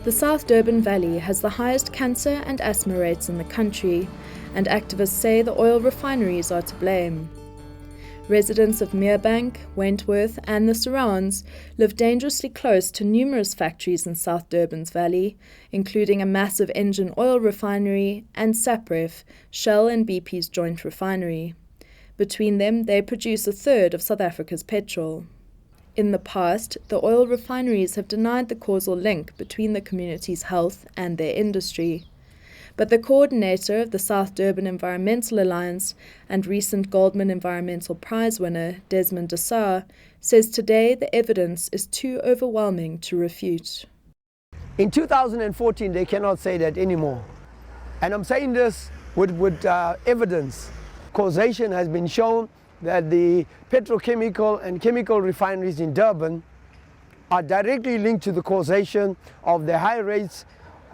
The South Durban Valley has the highest cancer and asthma rates in the country, and activists say the oil refineries are to blame. Residents of Merebank, Wentworth and the surrounds live dangerously close to numerous factories in South Durban's valley, including a massive engine oil refinery and Sapref, Shell and BP's joint refinery. Between them, they produce a third of South Africa's petrol. In the past, the oil refineries have denied the causal link between the community's health and their industry. But the coordinator of the South Durban Environmental Alliance and recent Goldman Environmental Prize winner, Desmond Desar, says today the evidence is too overwhelming to refute. In 2014, they cannot say that anymore. And I'm saying this with evidence. Causation has been shown that the petrochemical and chemical refineries in Durban are directly linked to the causation of the high rates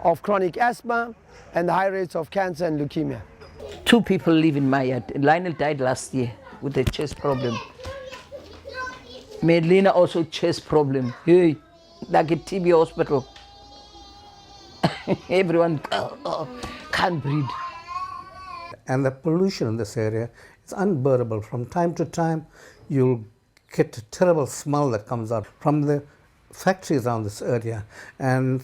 of chronic asthma and the high rates of cancer and leukemia. 2 people live in my yard. Lionel died last year with a chest problem. Medlina also chest problem. Hey, like a TB hospital. Everyone can't breathe. And the pollution in this area is unbearable. From time to time, you'll get a terrible smell that comes out from the factories around this area, and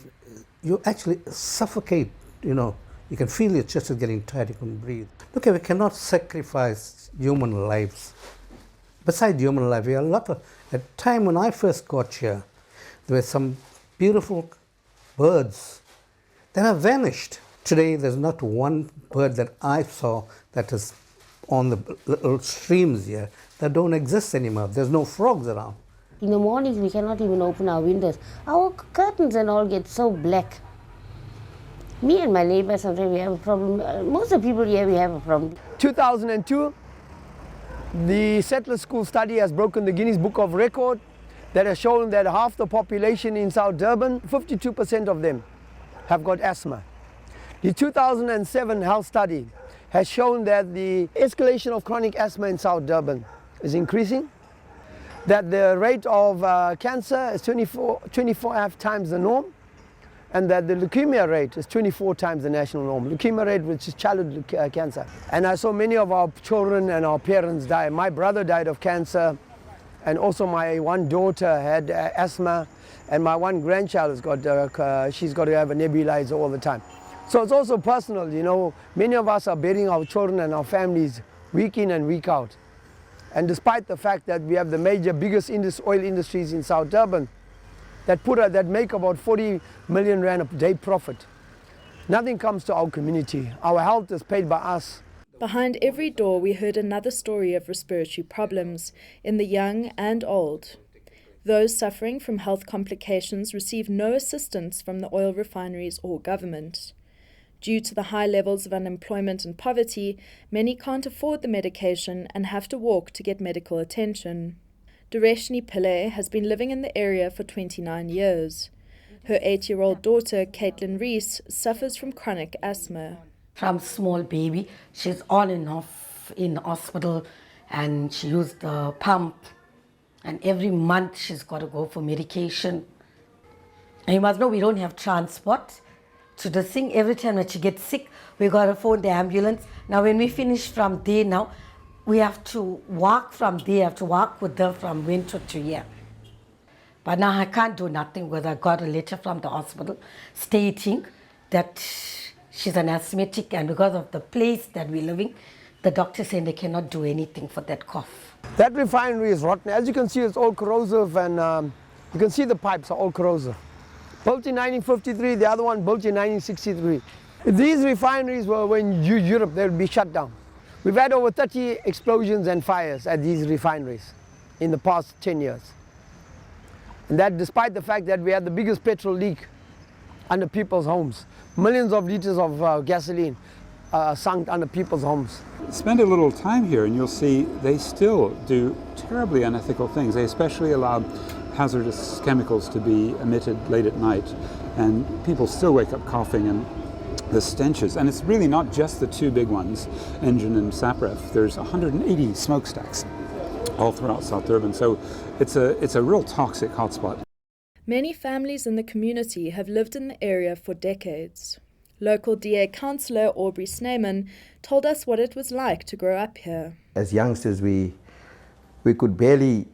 you actually suffocate, you can feel your chest is getting tight, you can breathe. Look, we cannot sacrifice human lives. Besides human life, we have a lot of, at the time when I first got here, there were some beautiful birds that have vanished. Today, there's not one bird that I saw that is on the little streams here that don't exist anymore. There's no frogs around. In the mornings, we cannot even open our windows. Our curtains and all get so black. Me and my neighbor, sometimes we have a problem. Most of the people here, we have a problem. 2002, the Settler School study has broken the Guinness Book of Record that has shown that half the population in South Durban, 52% of them, have got asthma. The 2007 health study has shown that the escalation of chronic asthma in South Durban is increasing, that the rate of cancer is 24 times the norm, and that the leukemia rate is 24 times the national norm. Leukemia rate, which is childhood cancer. And I saw many of our children and our parents die. My brother died of cancer, and also my one daughter had asthma, and my one grandchild has got, she's got to have a nebulizer all the time. So it's also personal, many of us are burying our children and our families week in and week out. And despite the fact that we have the biggest oil industries in South Durban that make about 40 million rand a day profit, nothing comes to our community. Our health is paid by us. Behind every door, we heard another story of respiratory problems in the young and old. Those suffering from health complications receive no assistance from the oil refineries or government. Due to the high levels of unemployment and poverty, many can't afford the medication and have to walk to get medical attention. Dureshni Pillay has been living in the area for 29 years. Her 8-year-old daughter, Caitlin Reese, suffers from chronic asthma. From small baby, she's on and off in the hospital, and she used the pump, and every month she's got to go for medication. And you must know we don't have transport. So the thing, every time that she gets sick, we got to phone the ambulance. Now when we finish from there now, we have to walk from there, have to walk with her from winter to here. But now I can't do nothing because I got a letter from the hospital stating that she's an asthmatic, and because of the place that we're living, the doctor saying they cannot do anything for that cough. That refinery is rotten. As you can see, it's all corrosive, and you can see the pipes are all corrosive. Built in 1953, the other one built in 1963. If these refineries were in Europe, they would be shut down. We've had over 30 explosions and fires at these refineries in the past 10 years. And that despite the fact that we had the biggest petrol leak under people's homes. Millions of liters of gasoline sunk under people's homes. Spend a little time here and you'll see they still do terribly unethical things. They especially allow hazardous chemicals to be emitted late at night, and people still wake up coughing, and the stenches. And it's really not just the 2 big ones, Engine and Sapref. There's 180 smokestacks all throughout South Durban, so it's a real toxic hotspot. Many families in the community have lived in the area for decades. Local DA councillor Aubrey Snyman told us what it was like to grow up here. As youngsters, we could barely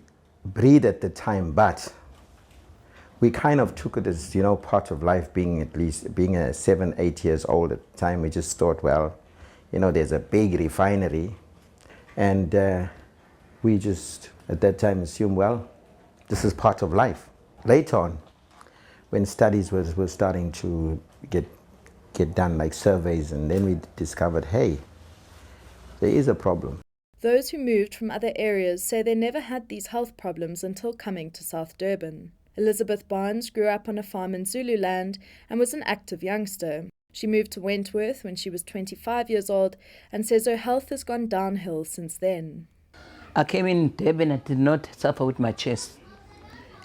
breathe at the time, but we kind of took it as, part of life, being 7, 8 years old at the time. We just thought, well, there's a big refinery, and we just at that time assumed, well, this is part of life. Later on, when studies were starting to get done, like surveys, and then we discovered, hey, there is a problem. Those who moved from other areas say they never had these health problems until coming to South Durban. Elizabeth Barnes grew up on a farm in Zululand and was an active youngster. She moved to Wentworth when she was 25 years old and says her health has gone downhill since then. I came in Durban, I did not suffer with my chest.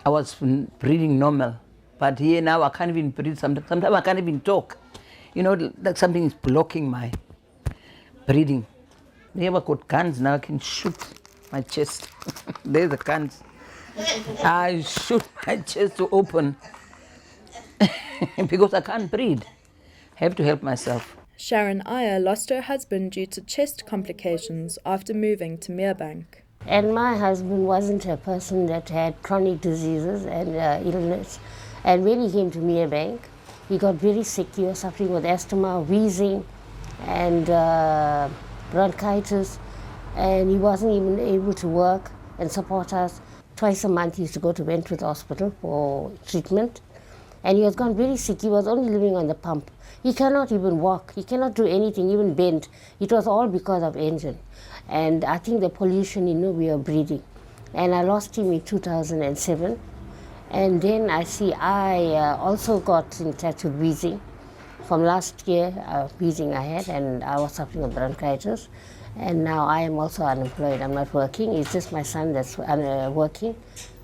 I was breathing normal, but here now I can't even breathe. Sometimes I can't even talk. Like something is blocking my breathing. They have got guns now, I can shoot my chest. There's the guns. I shoot my chest to open because I can't breathe. I have to help myself. Sharon Iyer lost her husband due to chest complications after moving to Merebank. And my husband wasn't a person that had chronic diseases and illness. And when he came to Merebank, he got very sick. He was suffering with asthma, wheezing, and bronchitis. And he wasn't even able to work and support us. Twice a month he used to go to Wentworth Hospital for treatment. And he was gone very sick. He was only living on the pump. He cannot even walk. He cannot do anything, even bend. It was all because of engine. And I think the pollution, we are breathing. And I lost him in 2007. And then I also got in touch with wheezing. From last year, wheezing I had, and I was suffering with bronchitis. And now I am also unemployed. I'm not working. It's just my son that's working.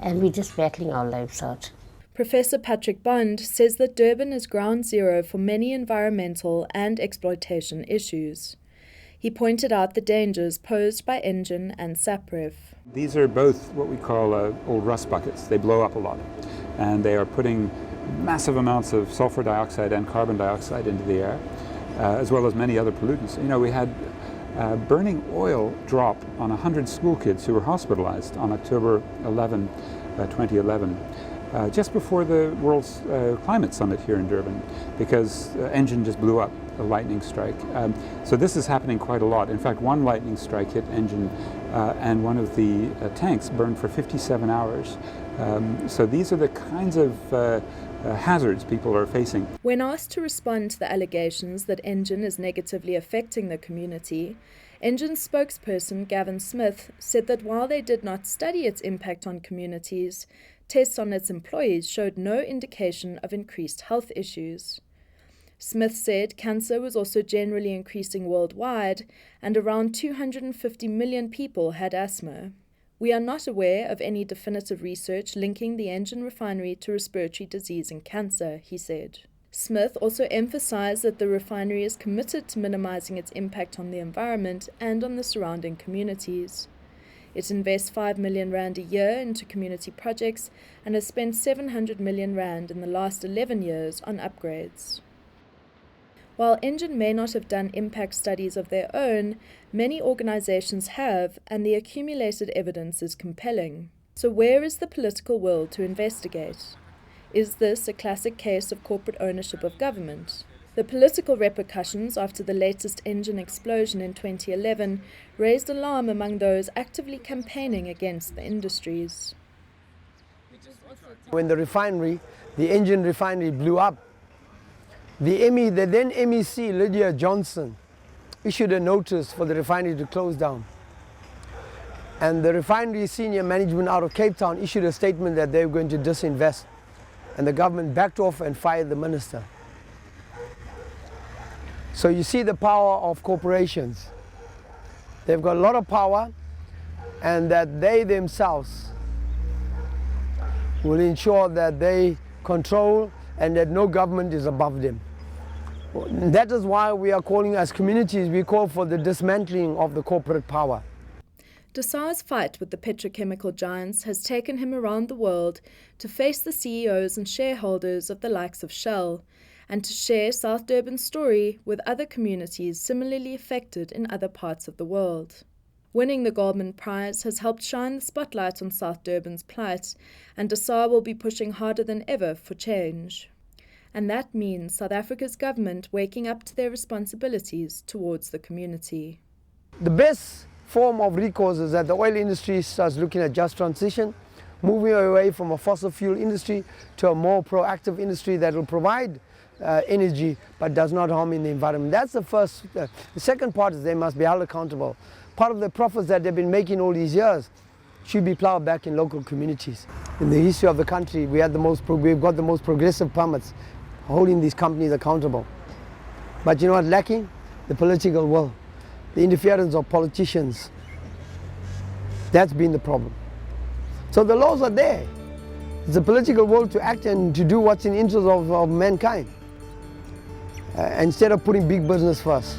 And we're just battling our lives out. Professor Patrick Bond says that Durban is ground zero for many environmental and exploitation issues. He pointed out the dangers posed by engine and SAPREF. These are both what we call old rust buckets. They blow up a lot, and they are putting massive amounts of sulfur dioxide and carbon dioxide into the air, as well as many other pollutants. We had burning oil drop on 100 school kids who were hospitalized on October 11, 2011. Just before the World's Climate Summit here in Durban, because engine just blew up, a lightning strike. So this is happening quite a lot. In fact, one lightning strike hit engine and one of the tanks burned for 57 hours. So these are the kinds of hazards people are facing. When asked to respond to the allegations that engine is negatively affecting the community, Engine's spokesperson Gavin Smith said that while they did not study its impact on communities, tests on its employees showed no indication of increased health issues. Smith said cancer was also generally increasing worldwide, and around 250 million people had asthma. We are not aware of any definitive research linking the engine refinery to respiratory disease and cancer, he said. Smith also emphasized that the refinery is committed to minimizing its impact on the environment and on the surrounding communities. It invests 5 million rand a year into community projects and has spent 700 million rand in the last 11 years on upgrades. While Engine may not have done impact studies of their own, many organizations have, and the accumulated evidence is compelling. So where is the political will to investigate? Is this a classic case of corporate ownership of government? The political repercussions after the latest engine explosion in 2011 raised alarm among those actively campaigning against the industries. When the engine refinery blew up, the then MEC, Lydia Johnson, issued a notice for the refinery to close down. And the refinery senior management out of Cape Town issued a statement that they were going to disinvest. And the government backed off and fired the minister. So you see the power of corporations. They've got a lot of power, and that they themselves will ensure that they control and that no government is above them. That is why we are calling, as communities, we call for the dismantling of the corporate power. Desar's fight with the petrochemical giants has taken him around the world to face the CEOs and shareholders of the likes of Shell, and to share South Durban's story with other communities similarly affected in other parts of the world. Winning the Goldman Prize has helped shine the spotlight on South Durban's plight, and Desar will be pushing harder than ever for change. And that means South Africa's government waking up to their responsibilities towards the community. The best form of recourse is that the oil industry starts looking at just transition, moving away from a fossil fuel industry to a more proactive industry that will provide energy but does not harm in the environment. That's the first. The second part is they must be held accountable. Part of the profits that they've been making all these years should be plowed back in local communities. In the history of the country, we've got the most progressive permits holding these companies accountable. But you know what lacking? The political will, the interference of politicians. That's been the problem. So the laws are there. It's the political will to act and to do what's in the interest of mankind, instead of putting big business first.